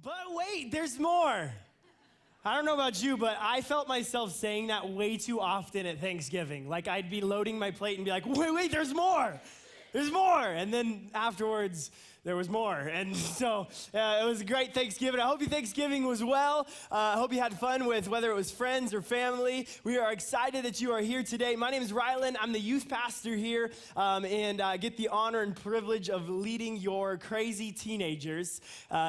But wait, there's more. I don't know about you, but I felt myself saying that way too often at Thanksgiving. Like I'd be loading my plate and be like, wait, there's more. There's more. And then afterwards, there was more. And so it was a great Thanksgiving. I hope your Thanksgiving was well. I hope you had fun with whether it was friends or family. We are excited that you are here today. My name is Rylan. I'm the youth pastor here, and I get the honor and privilege of leading your crazy teenagers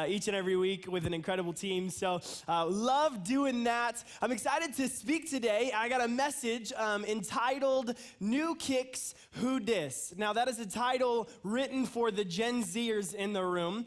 each and every week with an incredible team. So love doing that. I'm excited to speak today. I got a message entitled New Kicks Who Dis. Now that is a title written for the Gen Zers in the room.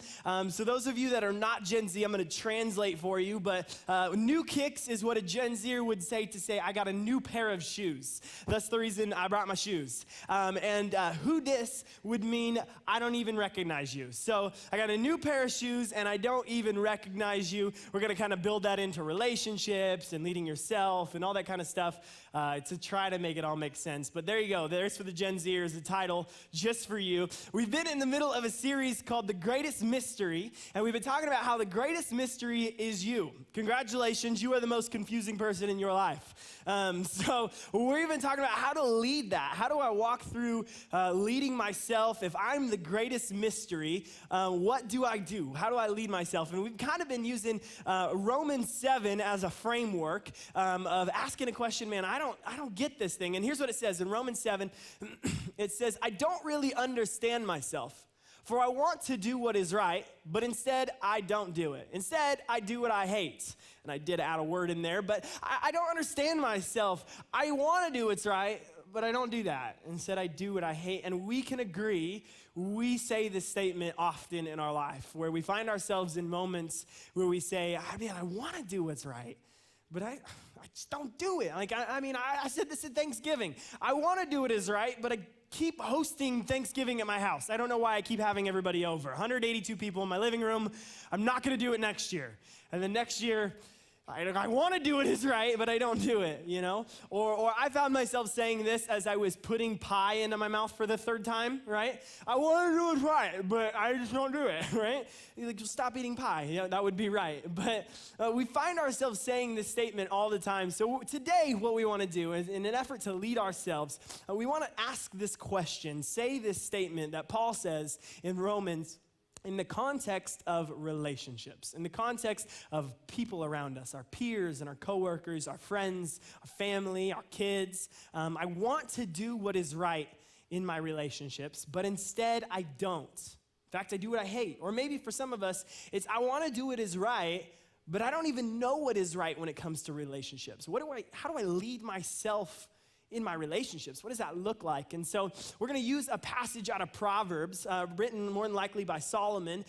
So those of you that are not Gen Z, I'm going to translate for you, but new kicks is what a Gen Zer would say to say, I got a new pair of shoes. That's the reason I brought my shoes. And who dis would mean I don't even recognize you. So I got a new pair of shoes and I don't even recognize you. We're going to kind of build that into relationships and leading yourself and all that kind of stuff to try to make it all make sense. But there you go. There's for the Gen Zers, the title just for you. We've been in the middle of a series called The Greatest Mystery, and we've been talking about how the greatest mystery is you. Congratulations, you are the most confusing person in your life. So we're even talking about how to lead that. How do I walk through leading myself? If I'm the greatest mystery, what do I do? How do I lead myself? And we've kind of been using Romans 7 as a framework of asking a question, man, I don't get this thing. And here's what it says in Romans 7. It says, I don't really understand myself. For I want to do what is right, but instead I don't do it. Instead, I do what I hate. And I did add a word in there, but I don't understand myself. I want to do what's right, but I don't do that. Instead, I do what I hate. And we can agree, we say this statement often in our life, where we find ourselves in moments where we say, I want to do what's right, but I just don't do it. I said this at Thanksgiving. I want to do what is right, but I keep hosting Thanksgiving at my house. I don't know why I keep having everybody over. 182 people in my living room. I'm not going to do it next year. And then next year, I want to do what is right, but I don't do it, you know? Or I found myself saying this as I was putting pie into my mouth for the third time, right? I want to do what's right, but I just don't do it, right? You're like, just stop eating pie. Yeah, that would be right. But we find ourselves saying this statement all the time. So today, what we want to do is, in an effort to lead ourselves, we want to ask this question, say this statement that Paul says in Romans in the context of relationships, in the context of people around us, our peers and our coworkers, our friends, our family, our kids. I want to do what is right in my relationships, but instead I don't. In fact, I do what I hate. Or maybe for some of us, it's I want to do what is right, but I don't even know what is right when it comes to relationships. How do I lead myself in my relationships? What does that look like? And so we're going to use a passage out of Proverbs, written more than likely by Solomon,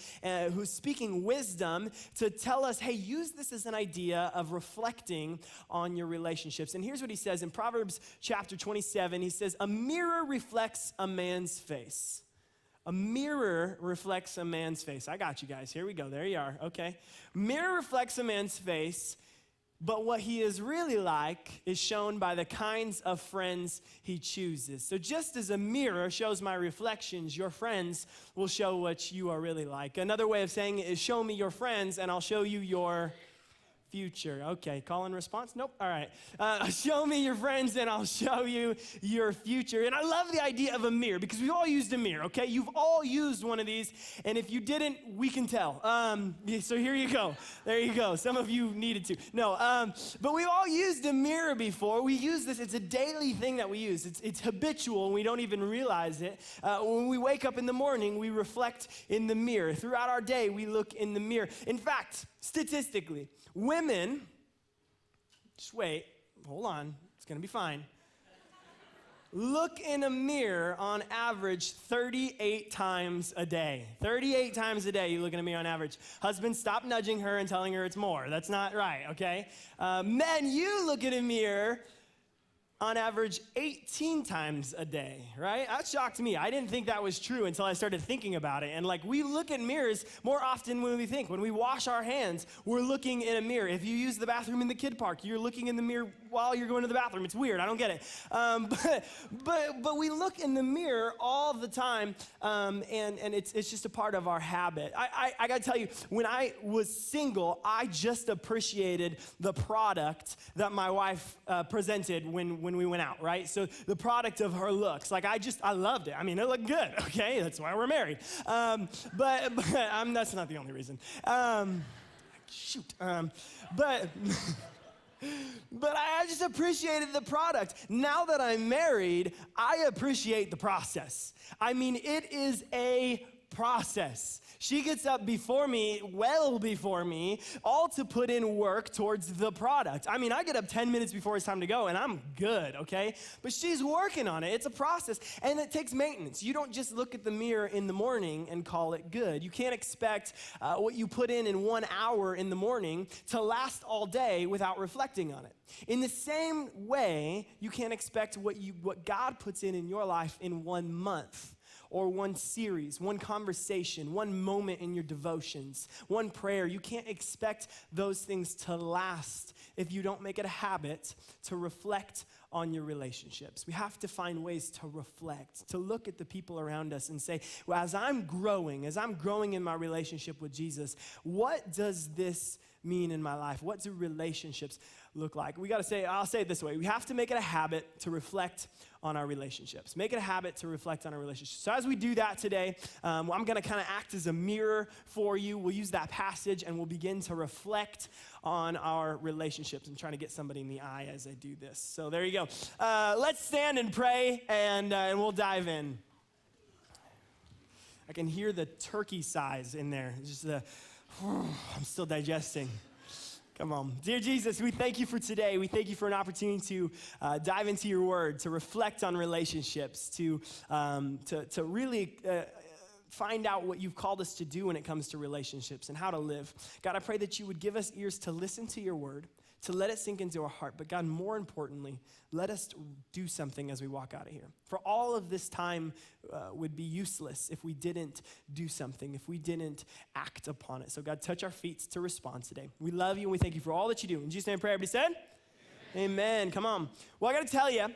who's speaking wisdom to tell us, hey, use this as an idea of reflecting on your relationships. And here's what he says in Proverbs chapter 27. He says, a mirror reflects a man's face. A mirror reflects a man's face. I got you guys. Here we go. There you are. Okay. Mirror reflects a man's face, but what he is really like is shown by the kinds of friends he chooses. So just as a mirror shows my reflections, your friends will show what you are really like. Another way of saying it is show me your friends and I'll show you your future. Okay, call and response? Nope. All right. Show me your friends and I'll show you your future. And I love the idea of a mirror because we've all used a mirror, okay? You've all used one of these, and if you didn't, we can tell. So here you go. There you go. Some of you needed to. No, but we've all used a mirror before. We use this. It's a daily thing that we use. It's habitual, and we don't even realize it. When we wake up in the morning, we reflect in the mirror. Throughout our day, we look in the mirror. In fact, statistically, women, just wait, hold on, it's gonna be fine. Look in a mirror on average 38 times a day. 38 times a day you look in a mirror on average. Husbands, stop nudging her and telling her it's more. That's not right, okay? Men, you look in a mirror on average 18 times a day, right? That shocked me. I didn't think that was true until I started thinking about it. And like, we look in mirrors more often than we think. When we wash our hands, we're looking in a mirror. If you use the bathroom in the kid park, you're looking in the mirror while you're going to the bathroom. It's weird. I don't get it. But we look in the mirror all the time, and it's just a part of our habit. I got to tell you, when I was single, I just appreciated the product that my wife presented when we went out, right? So the product of her looks, like I loved it. I mean, it looked good, okay? That's why we're married. But that's not the only reason. But I just appreciated the product. Now that I'm married, I appreciate the process. I mean, it is a process. She gets up before me, well before me, all to put in work towards the product. I mean, I get up 10 minutes before it's time to go, and I'm good, okay? But she's working on it. It's a process, and it takes maintenance. You don't just look at the mirror in the morning and call it good. You can't expect what you put in 1 hour in the morning to last all day without reflecting on it. In the same way, you can't expect what God puts in your life in 1 month. Or one series, one conversation, one moment in your devotions, one prayer. You can't expect those things to last if you don't make it a habit to reflect on your relationships. We have to find ways to reflect, to look at the people around us and say, well, as I'm growing in my relationship with Jesus, what does this mean in my life? What do relationships look like? I'll say it this way. We have to make it a habit to reflect on our relationships. Make it a habit to reflect on our relationships. So as we do that today, I'm going to kind of act as a mirror for you. We'll use that passage and we'll begin to reflect on our relationships. I'm trying to get somebody in the eye as I do this. So there you go. Let's stand and pray and we'll dive in. I can hear the turkey sighs in there. It's just I'm still digesting. Come on. Dear Jesus, we thank you for today. We thank you for an opportunity to dive into your word, to reflect on relationships, to really find out what you've called us to do when it comes to relationships and how to live. God, I pray that you would give us ears to listen to your word, to let it sink into our heart. But God, more importantly, let us do something as we walk out of here. For all of this time would be useless if we didn't do something, if we didn't act upon it. So God, touch our feet to respond today. We love you and we thank you for all that you do. In Jesus' name, pray. Everybody said? Amen. Come on. Well, I got to tell you,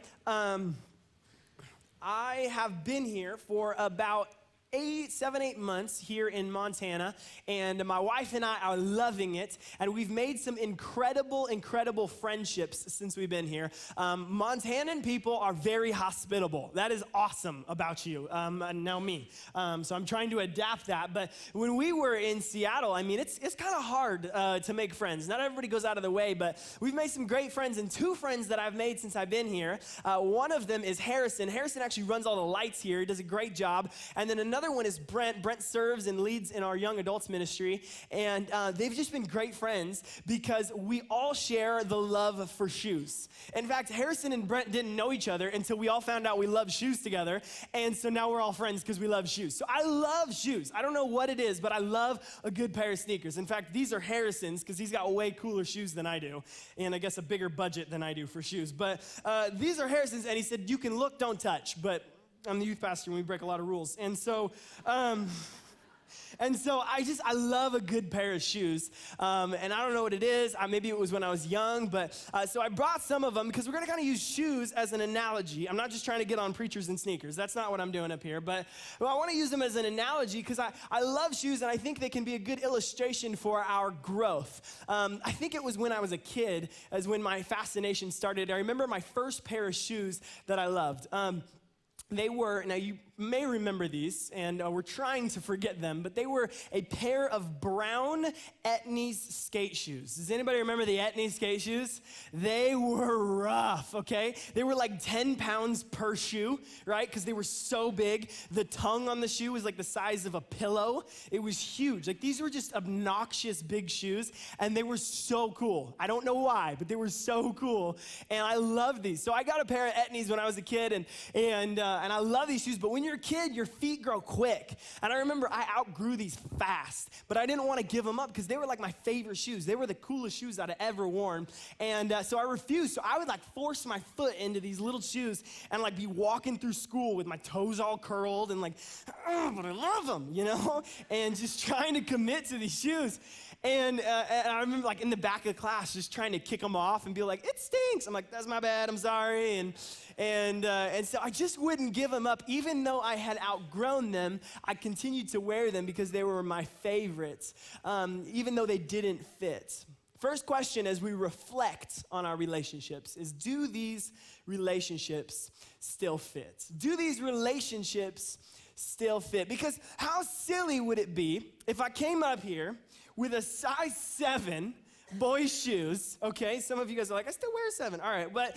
I have been here for about 7-8 months here in Montana, and my wife and I are loving it, and we've made some incredible friendships since we've been here. Montanan people are very hospitable. That is awesome about you, now me. So I'm trying to adapt that, but when we were in Seattle, I mean, it's kind of hard to make friends. Not everybody goes out of the way, but we've made some great friends, and 2 friends that I've made since I've been here. One of them is Harrison. Harrison actually runs all the lights here. He does a great job. And then another one is Brent. Brent serves and leads in our young adults ministry, and they've just been great friends because we all share the love for shoes. In fact, Harrison and Brent didn't know each other until we all found out we love shoes together, and so now we're all friends because we love shoes. So I love shoes. I don't know what it is, but I love a good pair of sneakers. In fact, these are Harrison's because he's got way cooler shoes than I do, and I guess a bigger budget than I do for shoes. But these are Harrison's, and he said, you can look, don't touch, but I'm the youth pastor and we break a lot of rules. And so I love a good pair of shoes. And I don't know what it is. Maybe it was when I was young, but so I brought some of them because we're going to kind of use shoes as an analogy. I'm not just trying to get on preachers and sneakers. That's not what I'm doing up here. But I want to use them as an analogy because I love shoes and I think they can be a good illustration for our growth. I think it was when I was a kid as when my fascination started. I remember my first pair of shoes that I loved. They were, now you may remember these, and we're trying to forget them, but they were a pair of brown Etnies skate shoes. Does anybody remember the Etnies skate shoes? They were rough, okay? They were like 10 pounds per shoe, right? Because they were so big. The tongue on the shoe was like the size of a pillow. It was huge. Like these were just obnoxious big shoes, and they were so cool. I don't know why, but they were so cool, and I loved these. So I got a pair of Etnies when I was a kid, and I love these shoes, but when you're a kid, your feet grow quick. And I remember I outgrew these fast, but I didn't want to give them up because they were like my favorite shoes. They were the coolest shoes I'd ever worn. And so I refused. So I would like force my foot into these little shoes and like be walking through school with my toes all curled and like, oh, but I love them, you know? And just trying to commit to these shoes. And I remember like in the back of the class just trying to kick them off and be like, it stinks. I'm like, that's my bad, I'm sorry. And so I just wouldn't give them up. Even though I had outgrown them, I continued to wear them because they were my favorites, even though they didn't fit. First question as we reflect on our relationships is, do these relationships still fit? Do these relationships still fit? Because how silly would it be if I came up here with a size 7 boys shoes, okay? Some of you guys are like, I still wear a 7. All right, but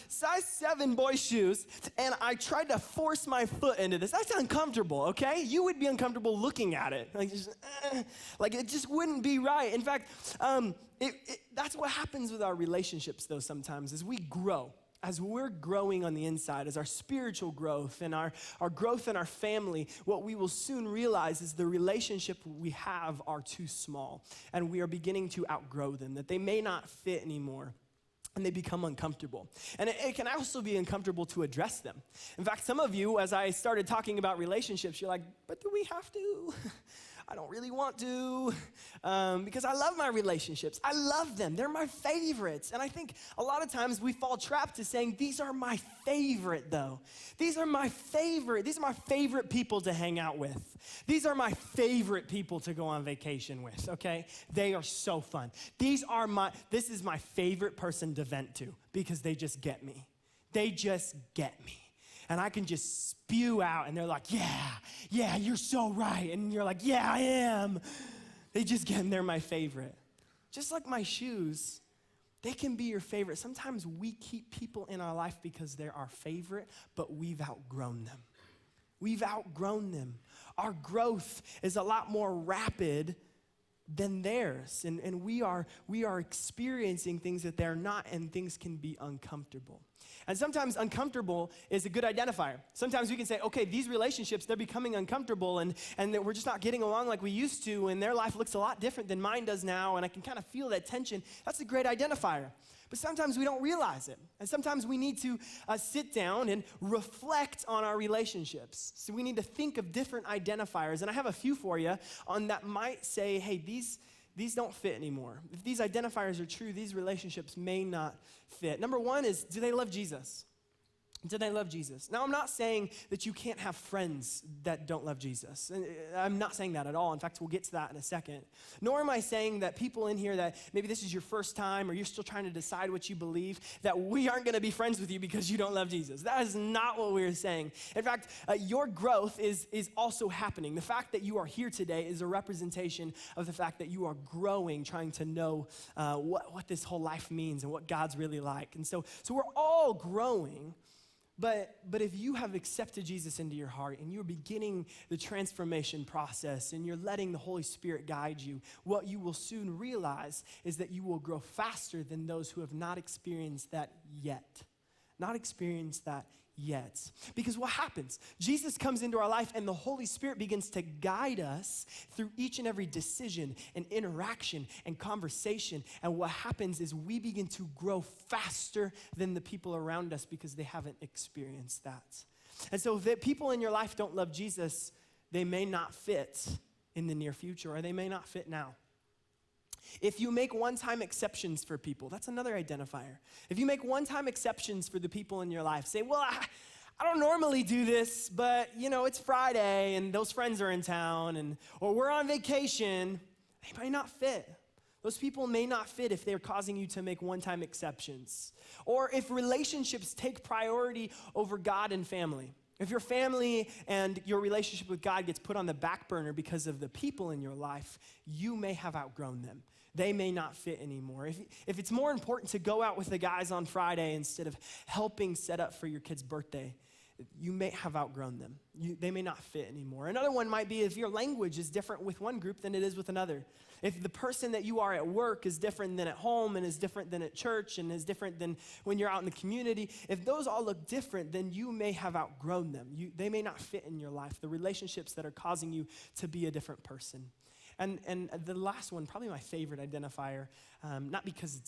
size 7 boys shoes, and I tried to force my foot into this. That's uncomfortable, okay? You would be uncomfortable looking at it. Like it just wouldn't be right. In fact, that's what happens with our relationships, though, sometimes, is we grow. As we're growing on the inside, as our spiritual growth and our growth in our family, what we will soon realize is the relationship we have are too small, and we are beginning to outgrow them, that they may not fit anymore, and they become uncomfortable. And it can also be uncomfortable to address them. In fact, some of you, as I started talking about relationships, you're like, but do we have to? I don't really want to, because I love my relationships. I love them. They're my favorites. And I think a lot of times we fall trapped to saying, these are my favorite, though. These are my favorite. These are my favorite people to hang out with. These are my favorite people to go on vacation with, okay? They are so fun. This is my favorite person to vent to because they just get me. They just get me. And I can just spew out, and they're like, yeah, you're so right. And you're like, yeah, I am. They just get, and they're my favorite. Just like my shoes, they can be your favorite. Sometimes we keep people in our life because they're our favorite, but we've outgrown them. We've outgrown them. Our growth is a lot more rapid than theirs. And we are experiencing things that they're not, and things can be uncomfortable. And sometimes uncomfortable is a good identifier. Sometimes we can say, okay, these relationships, they're becoming uncomfortable, and that we're just not getting along like we used to, and their life looks a lot different than mine does now, and I can kind of feel that tension. That's a great identifier. But sometimes we don't realize it. And sometimes we need to sit down and reflect on our relationships. So we need to think of different identifiers. And I have a few for you on that might say, hey, these don't fit anymore. If these identifiers are true, these relationships may not fit. Number one is, do they love Jesus? Do they love Jesus? Now, I'm not saying that you can't have friends that don't love Jesus. I'm not saying that at all. In fact, we'll get to that in a second. Nor am I saying that people in here that maybe this is your first time or you're still trying to decide what you believe, that we aren't going to be friends with you because you don't love Jesus. That is not what we're saying. In fact, your growth is also happening. The fact that you are here today is a representation of the fact that you are growing, trying to know what this whole life means and what God's really like. And so we're all growing. But if you have accepted Jesus into your heart and you're beginning the transformation process and you're letting the Holy Spirit guide you, what you will soon realize is that you will grow faster than those who have not experienced that yet. Not experienced that yet. Because what happens? Jesus comes into our life and the Holy Spirit begins to guide us through each and every decision and interaction and conversation. And what happens is we begin to grow faster than the people around us because they haven't experienced that. And so if the people in your life don't love Jesus, they may not fit in the near future, or they may not fit now. If you make one-time exceptions for people, that's another identifier. If you make one-time exceptions for the people in your life, say, well, I don't normally do this, but, it's Friday, and those friends are in town, or we're on vacation, they might not fit. Those people may not fit if they're causing you to make one-time exceptions. Or if relationships take priority over God and family. If your family and your relationship with God gets put on the back burner because of the people in your life, you may have outgrown them. They may not fit anymore. If it's more important to go out with the guys on Friday instead of helping set up for your kid's birthday, you may have outgrown them. They may not fit anymore. Another one might be if your language is different with one group than it is with another. If the person that you are at work is different than at home and is different than at church and is different than when you're out in the community, if those all look different, then you may have outgrown them. They may not fit in your life, the relationships that are causing you to be a different person. And the last one, probably my favorite identifier, not because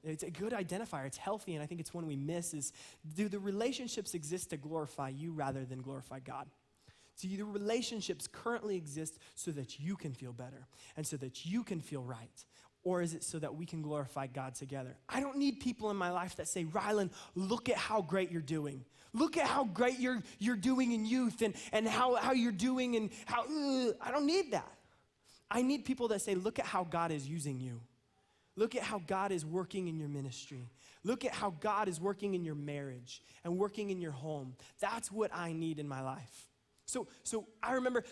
it's a good identifier, it's healthy, and I think it's one we miss, is do the relationships exist to glorify you rather than glorify God? Do the relationships currently exist so that you can feel better and so that you can feel right? Or is it so that we can glorify God together? I don't need people in my life that say, Rylan, look at how great you're doing. Look at how great you're doing in youth and how you're doing and how, I don't need that. I need people that say, look at how God is using you. Look at how God is working in your ministry. Look at how God is working in your marriage and working in your home. That's what I need in my life. So I remember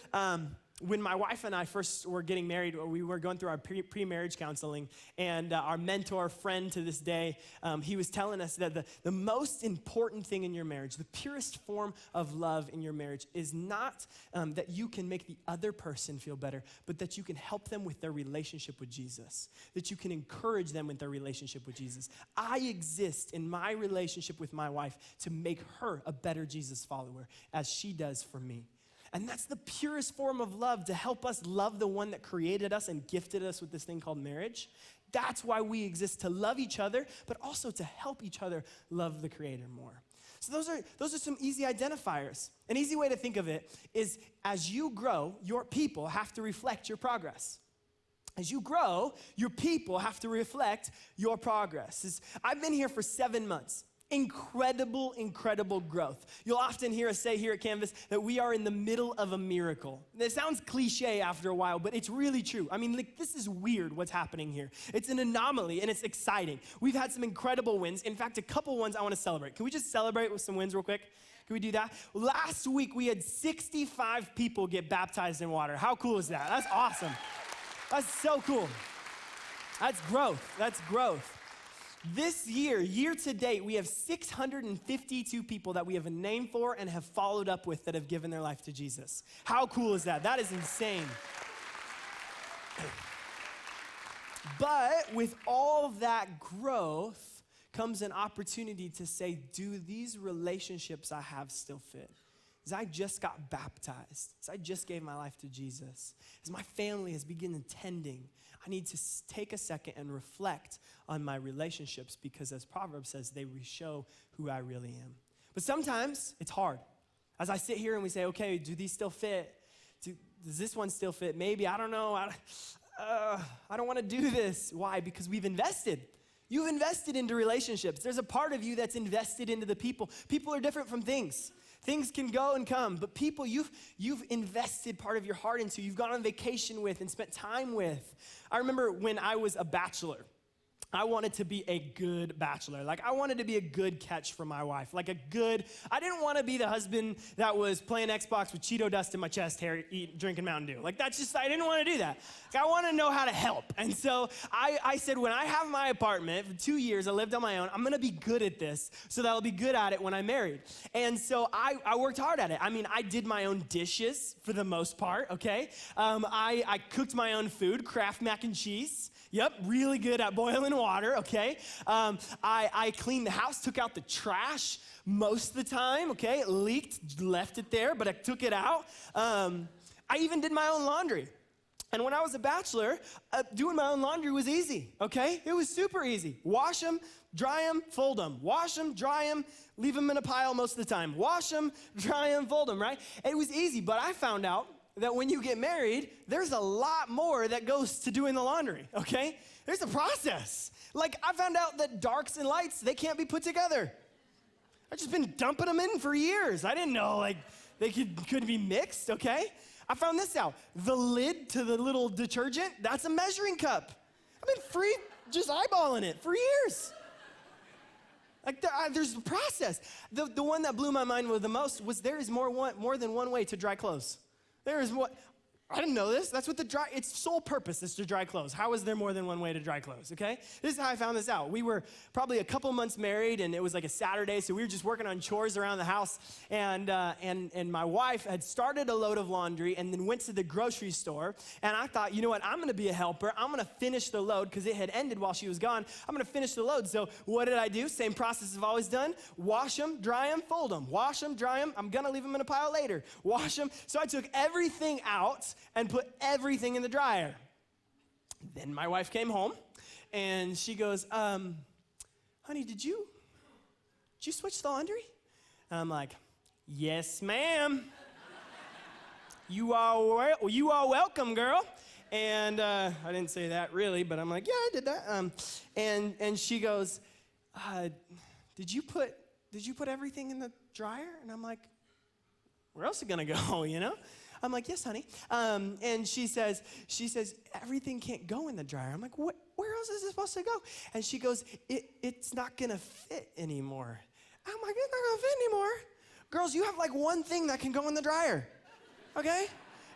when my wife and I first were getting married, we were going through our pre-marriage counseling, and our mentor, friend to this day, he was telling us that the most important thing in your marriage, the purest form of love in your marriage is not that you can make the other person feel better, but that you can help them with their relationship with Jesus, that you can encourage them with their relationship with Jesus. I exist in my relationship with my wife to make her a better Jesus follower as she does for me. And that's the purest form of love, to help us love the one that created us and gifted us with this thing called marriage. That's why we exist, to love each other, but also to help each other love the Creator more. So those are some easy identifiers. An easy way to think of it is, as you grow, your people have to reflect your progress. As you grow, your people have to reflect your progress. I've been here for 7 months. Incredible growth. You'll often hear us say here at Canvas that we are in the middle of a miracle. It sounds cliche after a while, but it's really true. I mean, this is weird what's happening here. It's an anomaly, and it's exciting. We've had some incredible wins. In fact, a couple ones I want to celebrate. Can we just celebrate with some wins real quick? Can we do that? Last week, we had 65 people get baptized in water. How cool is that? That's awesome. That's so cool. That's growth. This year to date, we have 652 people that we have a name for and have followed up with that have given their life to Jesus. How cool is that? That is insane. But with all that growth comes an opportunity to say, do these relationships I have still fit? As I just got baptized, as I just gave my life to Jesus, as my family has begun attending, I need to take a second and reflect on my relationships, because as Proverbs says, they show who I really am. But sometimes it's hard. As I sit here and we say, okay, do these still fit? Does this one still fit? Maybe, I don't know. I don't want to do this. Why? Because we've invested. You've invested into relationships. There's a part of you that's invested into the people. People are different from things. Things can go and come, but people you've invested part of your heart into, you've gone on vacation with and spent time with. I remember when I was a bachelor, I wanted to be a good bachelor. Like, I wanted to be a good catch for my wife. I didn't want to be the husband that was playing Xbox with Cheeto dust in my chest hair, drinking Mountain Dew. I didn't want to do that. I want to know how to help. And so I said, when I have my apartment for 2 years, I lived on my own, I'm going to be good at this so that I'll be good at it when I'm married. And so I worked hard at it. I mean, I did my own dishes for the most part, okay? I cooked my own food, Kraft mac and cheese. Yep, really good at boiling water, okay? I cleaned the house, took out the trash most of the time, okay? It leaked, left it there, but I took it out. I even did my own laundry. And when I was a bachelor, doing my own laundry was easy, okay? It was super easy. Wash them, dry them, fold them. Wash them, dry them, leave them in a pile most of the time. Wash them, dry them, fold them, right? It was easy, but I found out that when you get married, there's a lot more that goes to doing the laundry, okay? There's a process. I found out that darks and lights, they can't be put together. I've just been dumping them in for years. I didn't know, they could be mixed, okay? I found this out. The lid to the little detergent, that's a measuring cup. I've been just eyeballing it for years. There's a process. The one that blew my mind the most was there is more than one way to dry clothes. There is what? I didn't know this. That's what its sole purpose is to dry clothes. How is there more than one way to dry clothes, okay? This is how I found this out. We were probably a couple months married, and it was like a Saturday, so we were just working on chores around the house, and my wife had started a load of laundry and then went to the grocery store, and I thought, you know what, I'm gonna be a helper. I'm gonna finish the load because it had ended while she was gone. I'm gonna finish the load. So what did I do? Same process I've always done. Wash them, dry them, fold them. Wash them, dry them. I'm gonna leave them in a pile later. Wash them. So I took everything out and put everything in the dryer. Then my wife came home, and she goes, honey, did you switch the laundry? And I'm like, yes, ma'am. You are welcome, girl. And I didn't say that really, but I'm like, yeah, I did that. And she goes, did you put everything in the dryer? And I'm like, where else is it gonna go, you know? I'm like, yes, honey. And she says, everything can't go in the dryer. I'm like, what? Where else is it supposed to go? And she goes, it's not gonna fit anymore. I'm like, it's not gonna fit anymore. Girls, you have like one thing that can go in the dryer, okay?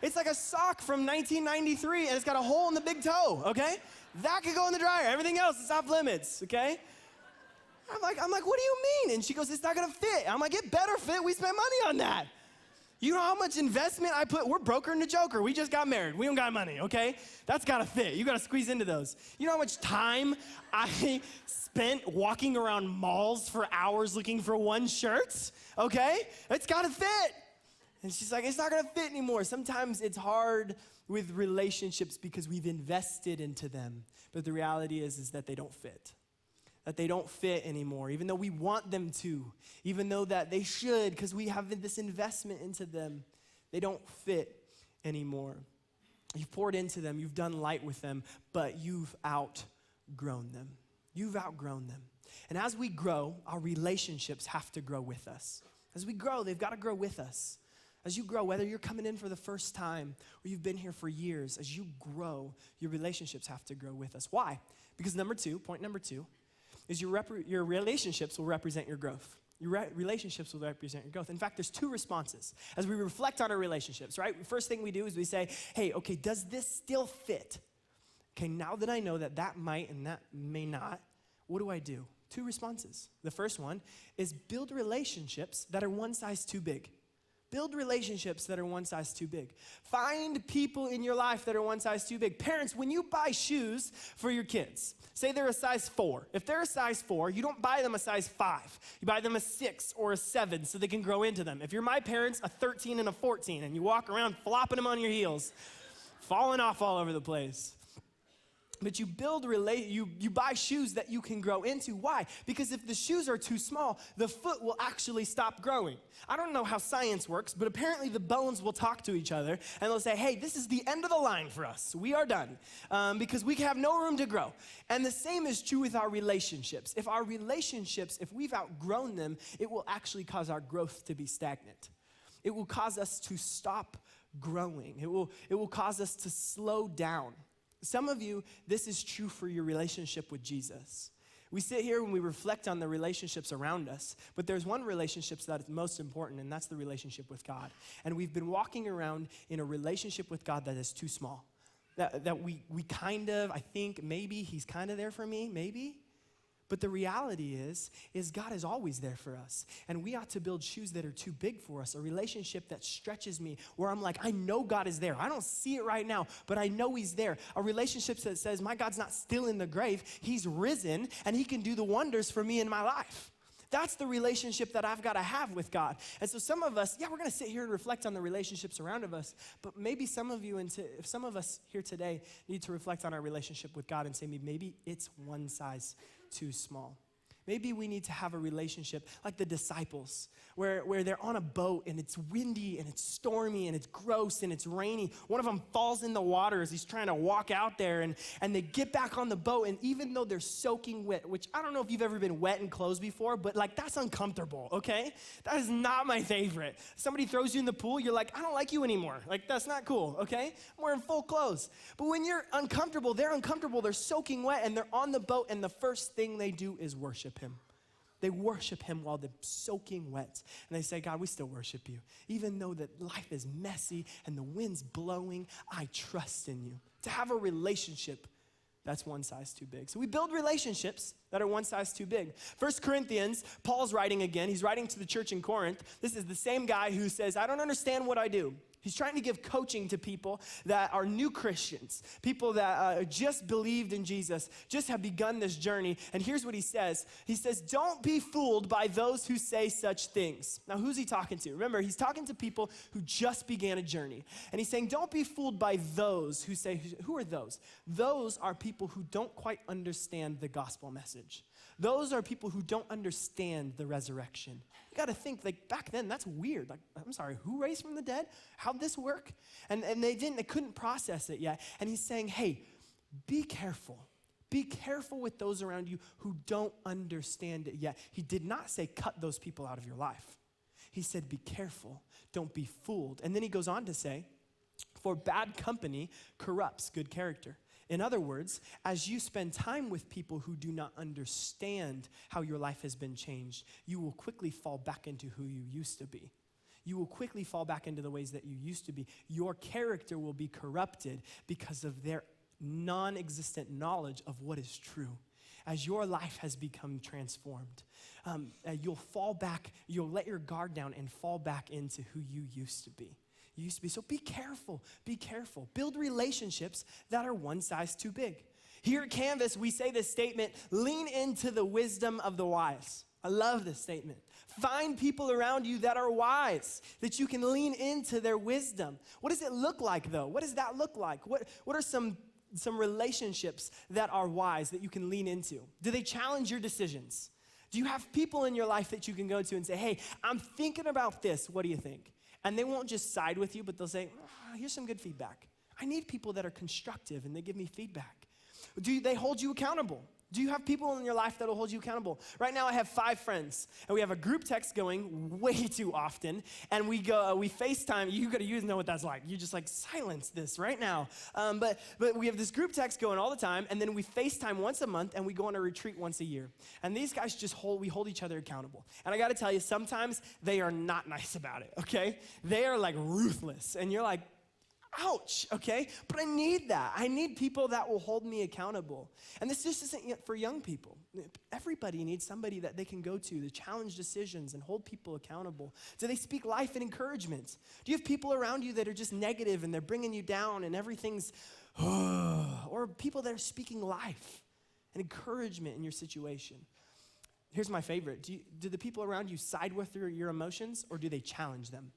It's like a sock from 1993, and it's got a hole in the big toe, okay? That could go in the dryer. Everything else is off limits, okay? I'm like, what do you mean? And she goes, it's not gonna fit. I'm like, it better fit. We spent money on that. You know how much investment I put? We're broker and the joker. We just got married. We don't got money, okay? That's gotta fit. You gotta squeeze into those. You know how much time I spent walking around malls for hours looking for one shirt, okay? It's gotta fit. And she's like, it's not gonna fit anymore. Sometimes it's hard with relationships because we've invested into them. But the reality is that they don't fit. That they don't fit anymore, even though we want them to, even though that they should, because we have this investment into them. They don't fit anymore. You've poured into them, you've done light with them, but you've outgrown them. You've outgrown them. And as we grow, our relationships have to grow with us. As we grow, they've got to grow with us. As you grow, whether you're coming in for the first time or you've been here for years, as you grow, your relationships have to grow with us. Why? Because point number two, is your relationships will represent your growth. Your relationships will represent your growth. In fact, there's two responses. As we reflect on our relationships, right? First thing we do is we say, hey, okay, does this still fit? Okay, now that I know that might and that may not, what do I do? Two responses. The first one is build relationships that are one size too big. Build relationships that are one size too big. Find people in your life that are one size too big. Parents, when you buy shoes for your kids, say they're a size 4. If they're a size 4, you don't buy them a size 5. You buy them a 6 or a 7 so they can grow into them. If you're my parents, a 13 and a 14, and you walk around flopping them on your heels, falling off all over the place. But you buy shoes that you can grow into. Why? Because if the shoes are too small, the foot will actually stop growing. I don't know how science works, but apparently the bones will talk to each other and they'll say, hey, this is the end of the line for us. We are done because we have no room to grow. And the same is true with our relationships. If we've outgrown them, it will actually cause our growth to be stagnant. It will cause us to stop growing. It will cause us to slow down. Some of you, this is true for your relationship with Jesus. We sit here and we reflect on the relationships around us, but there's one relationship that is most important, and that's the relationship with God. And we've been walking around in a relationship with God that is too small. That we kind of, I think maybe he's kind of there for me, maybe. But the reality is God is always there for us. And we ought to build shoes that are too big for us, a relationship that stretches me, where I'm like, I know God is there. I don't see it right now, but I know he's there. A relationship that says, my God's not still in the grave. He's risen, and he can do the wonders for me in my life. That's the relationship that I've got to have with God. And so some of us, we're going to sit here and reflect on the relationships around us, but maybe some of us here today need to reflect on our relationship with God and say, maybe it's one size too small. Maybe we need to have a relationship like the disciples, where they're on a boat and it's windy and it's stormy and it's gross and it's rainy. One of them falls in the water as he's trying to walk out there, and they get back on the boat, and even though they're soaking wet, which I don't know if you've ever been wet in clothes before, but like that's uncomfortable, okay? That is not my favorite. Somebody throws you in the pool, you're like, I don't like you anymore. Like that's not cool, okay? I'm wearing full clothes. But when you're uncomfortable, they're soaking wet and they're on the boat, and the first thing they do is worship him. They worship him while they're soaking wet. And they say, God, we still worship you. Even though that life is messy and the wind's blowing, I trust in you. To have a relationship that's one size too big. So we build relationships that are one size too big. 1 Corinthians, Paul's writing again. He's writing to the church in Corinth. This is the same guy who says, I don't understand what I do. He's trying to give coaching to people that are new Christians, people that just believed in Jesus, just have begun this journey. And here's what he says. He says, don't be fooled by those who say such things. Now, who's he talking to? Remember, he's talking to people who just began a journey. And he's saying, don't be fooled by those who say, who are those? Those are people who don't quite understand the gospel message. Those are people who don't understand the resurrection. You got to think, like, back then, that's weird. Like, I'm sorry, who raised from the dead? How'd this work? And they couldn't process it yet. And he's saying, hey, be careful. Be careful with those around you who don't understand it yet. He did not say cut those people out of your life. He said, be careful. Don't be fooled. And then he goes on to say, for bad company corrupts good character. In other words, as you spend time with people who do not understand how your life has been changed, you will quickly fall back into who you used to be. You will quickly fall back into the ways that you used to be. Your character will be corrupted because of their non-existent knowledge of what is true. As your life has become transformed, you'll fall back, you'll let your guard down and fall back into who you used to be. So be careful, be careful. Build relationships that are one size too big. Here at Canvas, we say this statement, lean into the wisdom of the wise. I love this statement. Find people around you that are wise, that you can lean into their wisdom. What does it look like, though? What does that look like? What are some relationships that are wise that you can lean into? Do they challenge your decisions? Do you have people in your life that you can go to and say, hey, I'm thinking about this. What do you think? And they won't just side with you, but they'll say, here's some good feedback. I need people that are constructive and they give me feedback. Do they hold you accountable? Do you have people in your life that will hold you accountable? Right now I have 5 friends, and we have a group text going way too often, and we FaceTime. You gotta know what that's like. You just like silence this right now. But we have this group text going all the time, and then we FaceTime once a month, and we go on a retreat once a year. And these guys we hold each other accountable. And I gotta tell you, sometimes they are not nice about it, okay? They are like ruthless, and you're like, ouch, okay? But I need that. I need people that will hold me accountable. And this just isn't for young people. Everybody needs somebody that they can go to challenge decisions and hold people accountable. Do they speak life and encouragement? Do you have people around you that are just negative and they're bringing you down and everything's, or people that are speaking life and encouragement in your situation? Here's my favorite. Do the people around you side with your emotions, or do they challenge them?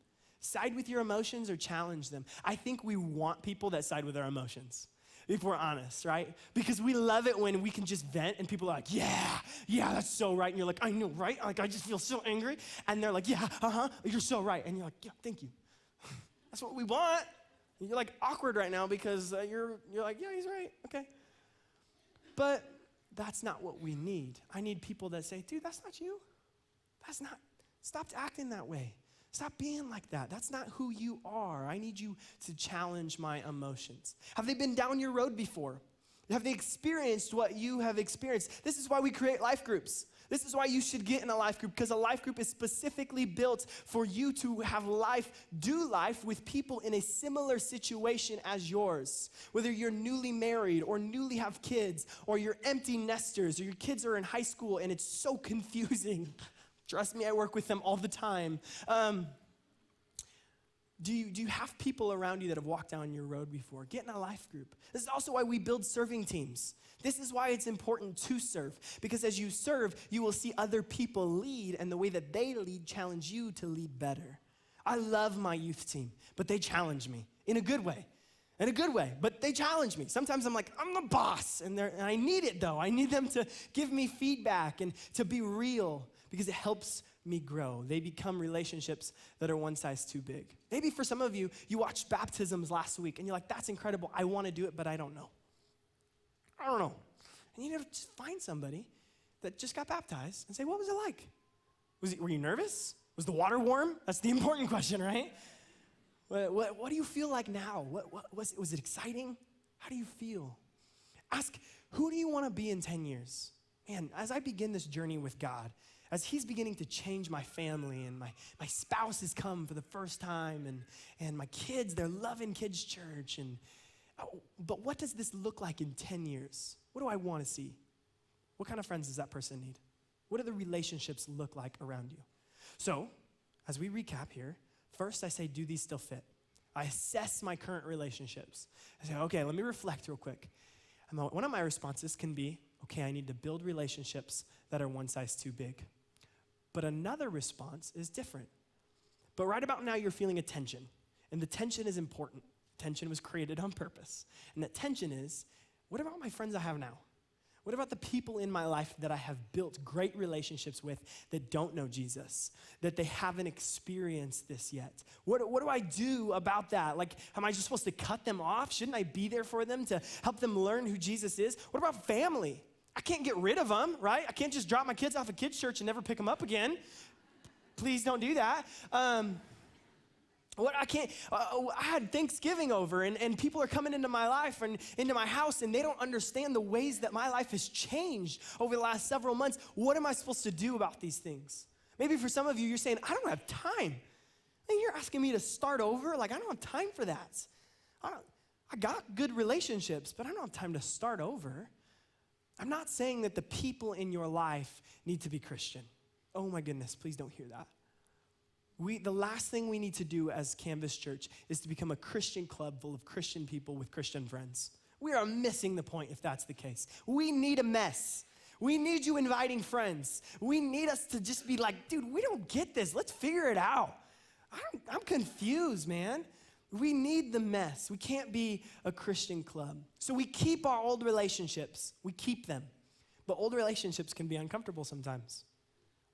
Side with your emotions or challenge them? I think we want people that side with our emotions, if we're honest, right? Because we love it when we can just vent and people are like, yeah, that's so right. And you're like, I know, right? Like, I just feel so angry. And they're like, yeah, you're so right. And you're like, yeah, thank you. That's what we want. And you're like awkward right now because you're like, yeah, he's right, okay. But that's not what we need. I need people that say, dude, that's not you. Stop acting that way. Stop being like that. That's not who you are. I need you to challenge my emotions. Have they been down your road before? Have they experienced what you have experienced? This is why we create life groups. This is why you should get in a life group, because a life group is specifically built for you to have do life with people in a similar situation as yours. Whether you're newly married or newly have kids, or you're empty nesters, or your kids are in high school and it's so confusing. Trust me, I work with them all the time. Do you have people around you that have walked down your road before? Get in a life group. This is also why we build serving teams. This is why it's important to serve, because as you serve, you will see other people lead, and the way that they lead challenge you to lead better. I love my youth team, but they challenge me in a good way. But they challenge me. Sometimes I'm like, I'm the boss, and I need it though. I need them to give me feedback and to be real, because it helps me grow. They become relationships that are one size too big. Maybe for some of you, you watched baptisms last week and you're like, that's incredible. I want to do it, but I don't know. And you need to just find somebody that just got baptized and say, what was it like? Were you nervous? Was the water warm? That's the important question, right? What do you feel like now? Was it exciting? How do you feel? Ask, who do you want to be in 10 years? Man, as I begin this journey with God, as he's beginning to change my family, and my spouse has come for the first time, and my kids, they're loving kids' church. But what does this look like in 10 years? What do I want to see? What kind of friends does that person need? What do the relationships look like around you? So, as we recap here, first I say, do these still fit? I assess my current relationships. I say, okay, let me reflect real quick. And one of my responses can be, okay, I need to build relationships that are one size too big. But another response is different. But right about now, you're feeling a tension. And the tension is important. Tension was created on purpose. And that tension is, what about my friends I have now? What about the people in my life that I have built great relationships with that don't know Jesus, that they haven't experienced this yet? What do I do about that? Like, am I just supposed to cut them off? Shouldn't I be there for them to help them learn who Jesus is? What about family? I can't get rid of them, right? I can't just drop my kids off at kids' church and never pick them up again. Please don't do that. I had Thanksgiving over, and people are coming into my life and into my house, and they don't understand the ways that my life has changed over the last several months. What am I supposed to do about these things? Maybe for some of you, you're saying, I don't have time. And you're asking me to start over? Like, I don't have time for that. I got good relationships, but I don't have time to start over. I'm not saying that the people in your life need to be Christian. Oh my goodness, please don't hear that. The last thing we need to do as Canvas Church is to become a Christian club full of Christian people with Christian friends. We are missing the point if that's the case. We need a mess. We need you inviting friends. We need us to just be like, dude, we don't get this. Let's figure it out. I'm confused, man. We need the mess. We can't be a Christian club. So we keep our old relationships. We keep them. But old relationships can be uncomfortable sometimes.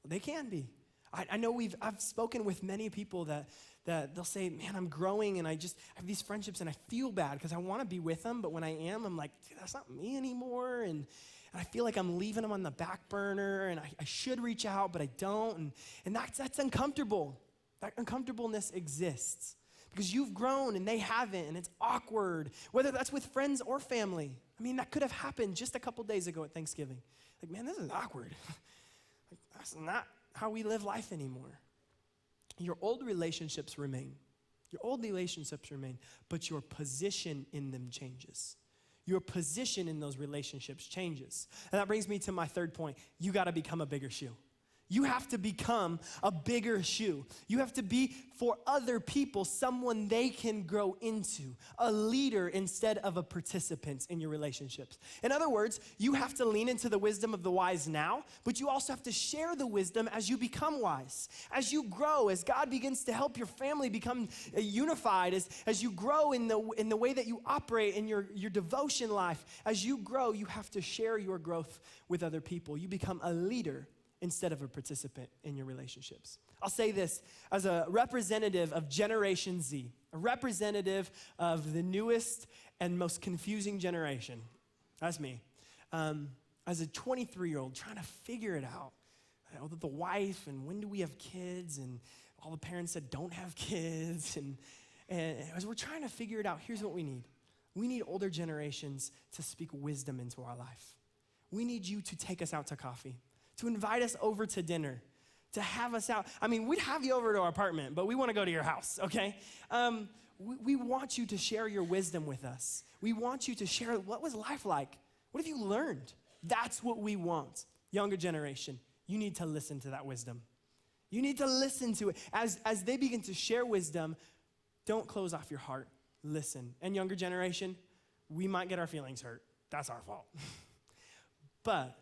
They can be. I know I've spoken with many people that they'll say, man, I'm growing and I have these friendships and I feel bad because I want to be with them, but when I am, I'm like, dude, that's not me anymore. And I feel like I'm leaving them on the back burner and I should reach out, but I don't. And that's uncomfortable. That uncomfortableness exists because you've grown and they haven't, and it's awkward, whether that's with friends or family. I mean, that could have happened just a couple days ago at Thanksgiving. Like, man, this is awkward. Like, that's not how we live life anymore. Your old relationships remain. Your old relationships remain, but your position in them changes. Your position in those relationships changes. And that brings me to my third point. You got to become a bigger shoe. You have to become a bigger shoe. You have to be, for other people, someone they can grow into, a leader instead of a participant in your relationships. In other words, you have to lean into the wisdom of the wise now, but you also have to share the wisdom as you become wise. As you grow, as God begins to help your family become unified, as you grow in the way that you operate in your devotion life, as you grow, you have to share your growth with other people. You become a leader instead of a participant in your relationships. I'll say this as a representative of Generation Z, a representative of the newest and most confusing generation. That's me. As a 23-year-old trying to figure it out, the wife and when do we have kids and all the parents that don't have kids. And as we're trying to figure it out, here's what we need. We need older generations to speak wisdom into our life. We need you to take us out to coffee, to invite us over to dinner, to have us out. I mean, we'd have you over to our apartment, but we want to go to your house, okay? We want you to share your wisdom with us. We want you to share what was life like. What have you learned? That's what we want. Younger generation, you need to listen to that wisdom. You need to listen to it. As they begin to share wisdom, don't close off your heart. Listen. And younger generation, we might get our feelings hurt. That's our fault. But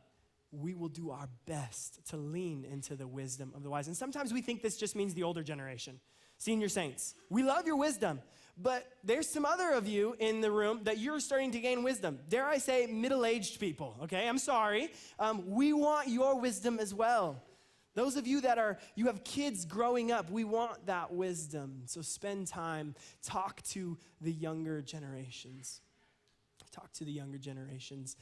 we will do our best to lean into the wisdom of the wise. And sometimes we think this just means the older generation. Senior saints, we love your wisdom, but there's some other of you in the room that you're starting to gain wisdom. Dare I say middle-aged people, okay? I'm sorry. We want your wisdom as well. Those of you you have kids growing up, we want that wisdom. So spend time, talk to the younger generations. Talk to the younger generations.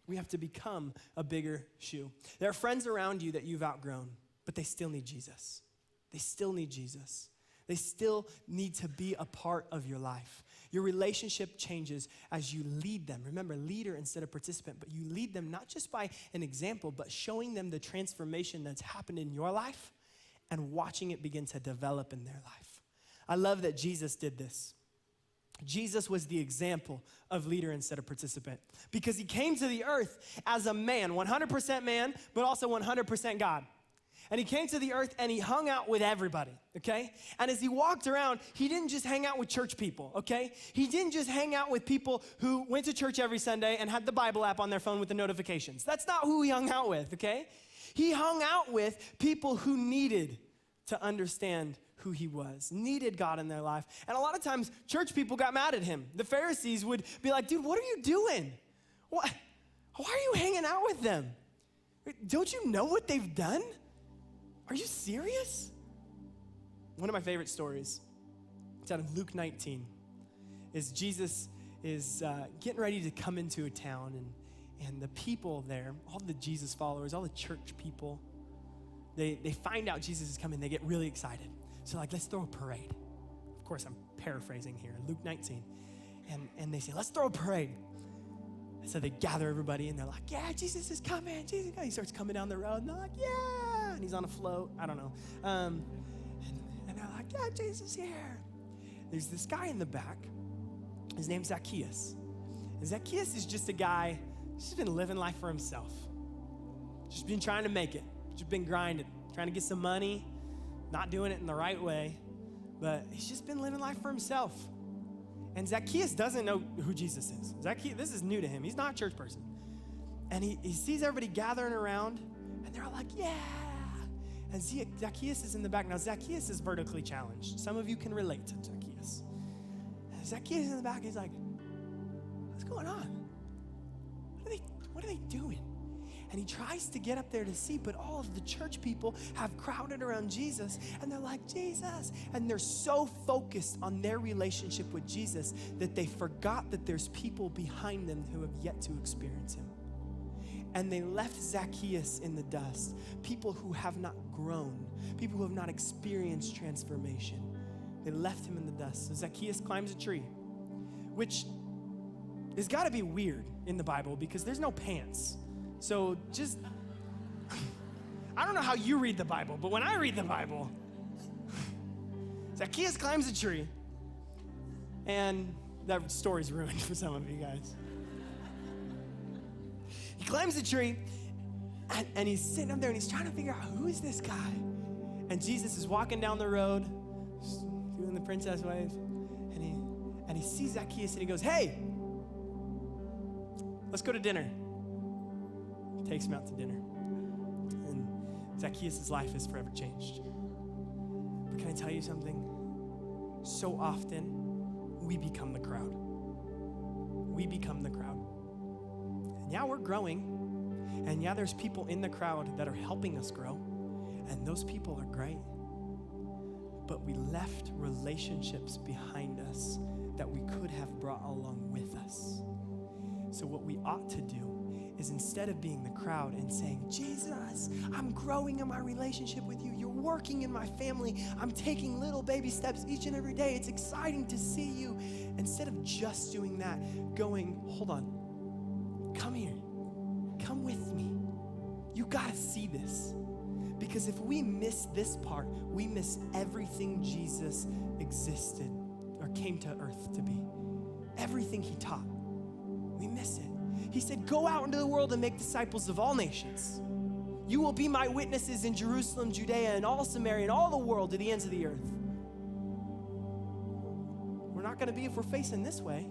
We have to become a bigger shoe. There are friends around you that you've outgrown, but they still need Jesus. They still need Jesus. They still need to be a part of your life. Your relationship changes as you lead them. Remember, leader instead of participant, but you lead them not just by an example, but showing them the transformation that's happened in your life and watching it begin to develop in their life. I love that Jesus did this. Jesus was the example of leader instead of participant because he came to the earth as a man, 100% man, but also 100% God. And he came to the earth and he hung out with everybody, okay? And as he walked around, he didn't just hang out with church people, okay? He didn't just hang out with people who went to church every Sunday and had the Bible app on their phone with the notifications. That's not who he hung out with, okay? He hung out with people who needed to understand who he was, needed God in their life. And a lot of times, church people got mad at him. The Pharisees would be like, dude, what are you doing? Why are you hanging out with them? Don't you know what they've done? Are you serious? One of my favorite stories, it's out of Luke 19, is Jesus is getting ready to come into a town, and the people there, all the Jesus followers, all the church people, they find out Jesus is coming, they get really excited. So like, let's throw a parade. Of course, I'm paraphrasing here, Luke 19. And they say, let's throw a parade. And so they gather everybody and they're like, yeah, Jesus is coming, Jesus is coming. He starts coming down the road and they're like, yeah. And he's on a float, I don't know. And they're like, yeah, Jesus is here. There's this guy in the back. His name's Zacchaeus. And Zacchaeus is just a guy, just been living life for himself. Just been trying to make it. Just been grinding, trying to get some money, not doing it in the right way, but he's just been living life for himself. And Zacchaeus doesn't know who Jesus is. Zacchaeus, this is new to him. He's not a church person. And he sees everybody gathering around, and they're all like, yeah. And Zacchaeus is in the back. Now, Zacchaeus is vertically challenged. Some of you can relate to Zacchaeus. And Zacchaeus is in the back. He's like, what's going on? What are they doing? And he tries to get up there to see, but all of the church people have crowded around Jesus, and they're like, Jesus. And they're so focused on their relationship with Jesus that they forgot that there's people behind them who have yet to experience him. And they left Zacchaeus in the dust, people who have not grown, people who have not experienced transformation. They left him in the dust. So Zacchaeus climbs a tree, which has got to be weird in the Bible because there's no pants. So just, I don't know how you read the Bible, but when I read the Bible, Zacchaeus climbs a tree, and that story's ruined for some of you guys. He climbs a tree, and he's sitting up there, and he's trying to figure out, who is this guy? And Jesus is walking down the road, doing the princess wave, and he sees Zacchaeus, and he goes, hey, let's go to dinner. Takes him out to dinner. And Zacchaeus' life is forever changed. But can I tell you something? So often, we become the crowd. We become the crowd. And yeah, we're growing. And yeah, there's people in the crowd that are helping us grow. And those people are great. But we left relationships behind us that we could have brought along with us. So what we ought to do is instead of being the crowd and saying, Jesus, I'm growing in my relationship with you. You're working in my family. I'm taking little baby steps each and every day. It's exciting to see you. Instead of just doing that, going, hold on, come here, come with me. You gotta see this. Because if we miss this part, we miss everything Jesus existed or came to earth to be. Everything he taught, we miss it. He said, go out into the world and make disciples of all nations. You will be my witnesses in Jerusalem, Judea, and all Samaria, and all the world to the ends of the earth. We're not going to be if we're facing this way.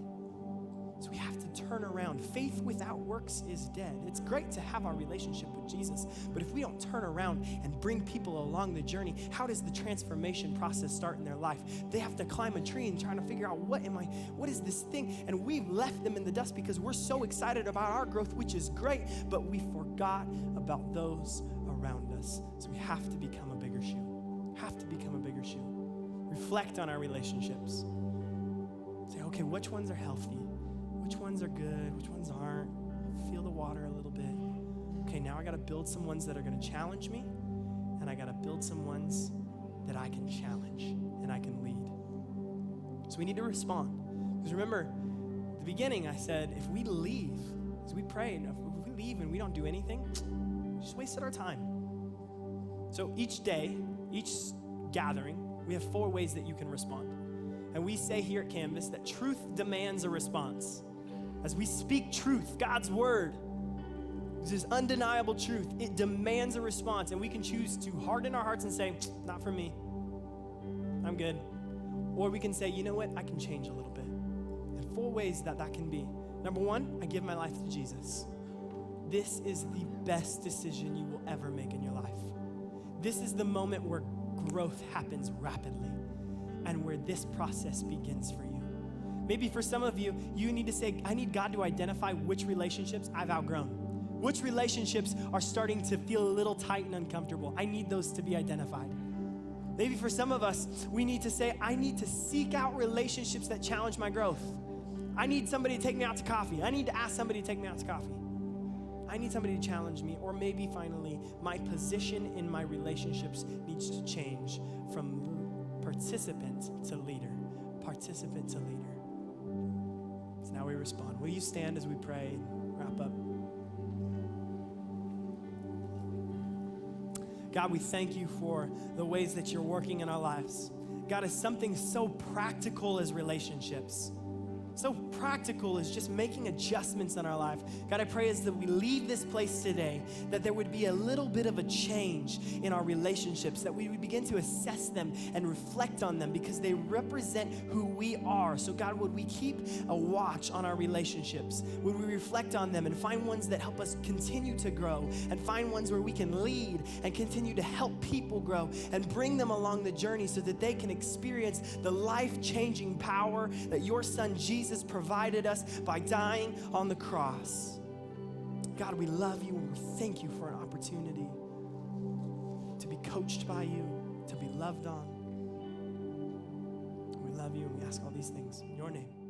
So we have to turn around. Faith without works is dead. It's great to have our relationship with Jesus, but if we don't turn around and bring people along the journey, how does the transformation process start in their life? They have to climb a tree and trying to figure out, what is this thing? And we've left them in the dust because we're so excited about our growth, which is great, but we forgot about those around us. So we have to become a bigger shoe. Have to become a bigger shoe. Reflect on our relationships. Say, okay, which ones are healthy? Which ones are good? Which ones aren't? Feel the water a little bit. Okay, now I got to build some ones that are going to challenge me, and I got to build some ones that I can challenge and I can lead. So we need to respond Because remember, at the beginning I said, if we leave, as we prayed, if we leave and we don't do anything, we just wasted our time. So each day, each gathering, we have 4 ways that you can respond. And we say here at Canvas that truth demands a response. As we speak truth, God's word, this is undeniable truth, it demands a response. And we can choose to harden our hearts and say, not for me, I'm good. Or we can say, you know what, I can change a little bit. And 4 ways that can be. Number 1, I give my life to Jesus. This is the best decision you will ever make in your life. This is the moment where growth happens rapidly and where this process begins for you. Maybe for some of you, you need to say, I need God to identify which relationships I've outgrown. Which relationships are starting to feel a little tight and uncomfortable. I need those to be identified. Maybe for some of us, we need to say, I need to seek out relationships that challenge my growth. I need somebody to take me out to coffee. I need to ask somebody to take me out to coffee. I need somebody to challenge me. Or maybe finally, my position in my relationships needs to change from participant to leader. Participant to leader. So now we respond. Will you stand as we pray and wrap up? God, we thank you for the ways that you're working in our lives. God, is something so practical as relationships. So practical is just making adjustments in our life. God, I pray as that we leave this place today, that there would be a little bit of a change in our relationships, that we would begin to assess them and reflect on them because they represent who we are. So God, would we keep a watch on our relationships? Would we reflect on them and find ones that help us continue to grow and find ones where we can lead and continue to help people grow and bring them along the journey so that they can experience the life-changing power that your son Jesus provided us by dying on the cross. God, we love you and we thank you for an opportunity to be coached by you, to be loved on. We love you and we ask all these things in your name.